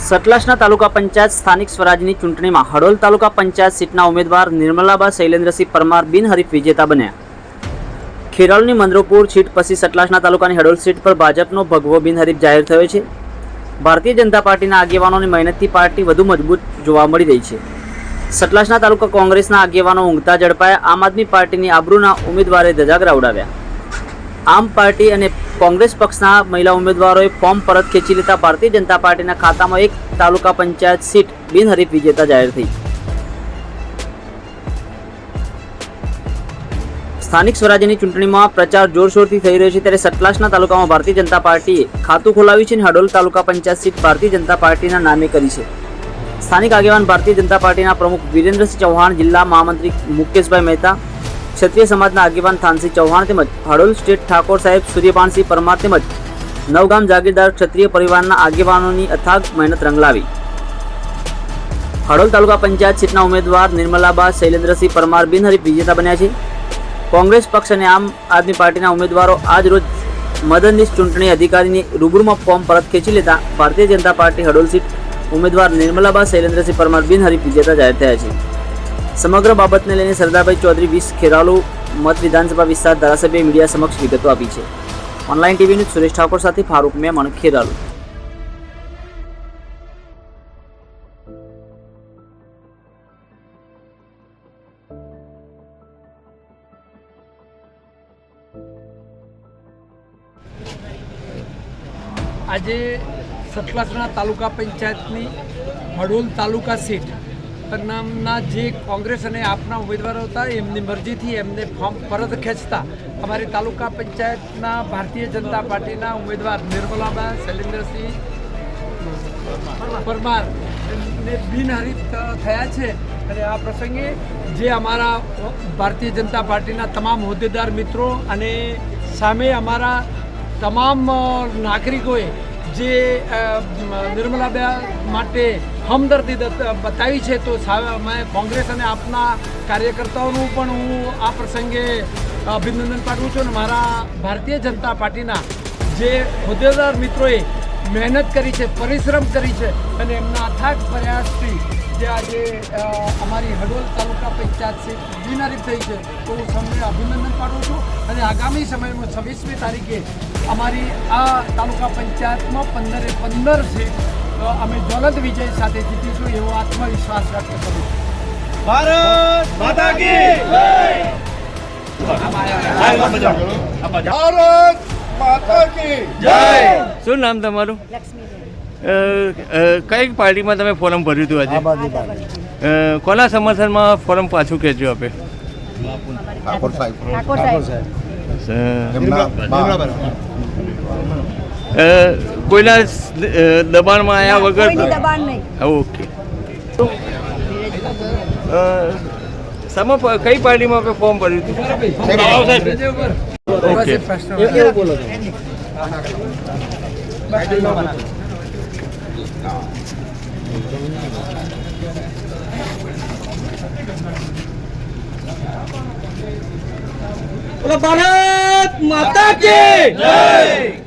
સતલાસના તાલુકા પંચાયત સ્થાનિક સ્વરાજની ચૂંટણીમાં હડોલ તાલુકા પંચાયત સીટના ઉમેદવાર નિર્મલાબા શૈલેન્દ્રસિંહ પરમાર બિનહરીફ વિજેતા બન્યા. ખેરાલુની મંદરોપુર સીટ પછી સતલાસના તાલુકાની હડોલ સીટ પર ભાજપનો ભગવો બિનહરીફ જાહેર થયો છે. ભારતીય જનતા પાર્ટીના આગેવાનોની મહેનતથી પાર્ટી વધુ મજબૂત જોવા મળી રહી છે. સતલાસના તાલુકા કોંગ્રેસના આગેવાનો ઊંઘતા ઝડપાયા. આમ આદમી પાર્ટીની આબરૂના ઉમેદવારે ધજાગરા ઉડાવ્યા. આમ પાર્ટી અને કોંગ્રેસ પક્ષના મહિલા ઉમેદવારોએ ફોર્મ પરત ખેંચી લેતા ભારતીય જનતા પાર્ટીના ખાતામાં એક તાલુકા પંચાયત સીટ બિનહરીફ વિજેતા જાહેર થઈ. સ્થાનિક સ્વરાજ્યની ચૂંટણીમાં પ્રચાર જોરશોરથી થઈ રહ્યો છે, ત્યારે સતલાસના તાલુકામાં ભારતીય જનતા પાર્ટીએ ખાતું ખોલાવ્યું છે અને હડોલ તાલુકા પંચાયત સીટ ભારતીય જનતા પાર્ટીના નામે કરી છે. સ્થાનિક આગેવાન ભારતીય જનતા પાર્ટીના પ્રમુખ વિરેન્દ્રસિંહ ચૌહાણ, જિલ્લા મહામંત્રી મુકેશભાઈ મહેતા, ક્ષત્રિય સમાજના આગેવાન થાનસિંહ ચૌહાણ તેમજ હડોલ સ્ટેટ ઠાકોર સાહેબ સૂર્યપાનસિંહ પરમાર તેમજ નવગામ જાગીરદાર ક્ષત્રિય પરિવારના આગેવાનોની અથાગ મહેનત રંગ લાવી. હડોલ તાલુકા પંચાયત સીટના ઉમેદવાર નિર્મલાબા શૈલેન્દ્રસિંહ પરમાર બિનહરીફ વિજેતા બન્યા છે. કોંગ્રેસ પક્ષ અને આમ આદમી પાર્ટીના ઉમેદવારો આજ રોજ મદદનીશ ચૂંટણી અધિકારીની રૂબરૂમાં ફોર્મ પરત ખેંચી લેતા ભારતીય જનતા પાર્ટી હડોલ સીટ ઉમેદવાર નિર્મલાબા શૈલેન્દ્રસિંહ પરમાર બિનહરીફ વિજેતા જાહેર થયા છે. સમગ્ર બાબતને લઈને સરદારભાઈ ચૌધરી 20 ખેરાલુ મત વિધાનસભા વિસ્તાર ધારાસભ્ય મીડિયા સમક્ષ વિગતો આપી છે. Online TV news Suresh Thakor સાથે ફારૂક મેમણ, ખેરાલુ. આજે સતલાસના તાલુકા પંચાયતની હડોલ તાલુકા સીટ નામના જે કોંગ્રેસ અને આપના ઉમેદવારો હતા એમની મરજીથી એમને ફોર્મ પરત ખેંચતા અમારી તાલુકા પંચાયતના ભારતીય જનતા પાર્ટીના ઉમેદવાર નિર્મલાબા શૈલેન્દ્રસિંહ પરમાર ને બિનહરીફ થયા છે. અને આ પ્રસંગે જે અમારા ભારતીય જનતા પાર્ટીના તમામ હોદ્દેદાર મિત્રો અને સામે અમારા તમામ નાગરિકોએ જે નિર્મલાબા માટે હમદર્દી બતાવી છે, તો મેં કોંગ્રેસ અને આપના કાર્યકર્તાઓનું પણ હું આ પ્રસંગે અભિનંદન પાઠવું છું. અને મારા ભારતીય જનતા પાર્ટીના જે હોદ્દેદાર મિત્રોએ મહેનત કરી છે, પરિશ્રમ કરી છે અને એમના અથાગ પ્રયાસથી જે આજે અમારી હડોલ તાલુકા પંચાયત સીટ બિનહરીફ થઈ છે, તો હું સૌને અભિનંદન પાઠવું છું. અને આગામી સમયમાં 26મી તારીખે અમારી આ તાલુકા પંચાયતમાં 15 સીટ અમે જ્વલંત વિજય સાથે જીતીશું એવો આત્મવિશ્વાસ વ્યક્ત કરું છું. ભારત માતા કી જય. ભારત માતા કી જય. શું નામ તમારું? કઈ પાર્ટીમાં તમે ફોરમ ભર્યું હતું આજે? કોના સમર્થનમાં ફોરમ પાછું ખેંચ્યું આપે? ઠાકોર સાહેબ. કોઈના દબાણમાં આવ્યા વગર? ઓકે. કઈ પાર્ટીમાં આપણે ફોર્મ ભર્યું હતું? ઓકે. ભારત માતા કી જય.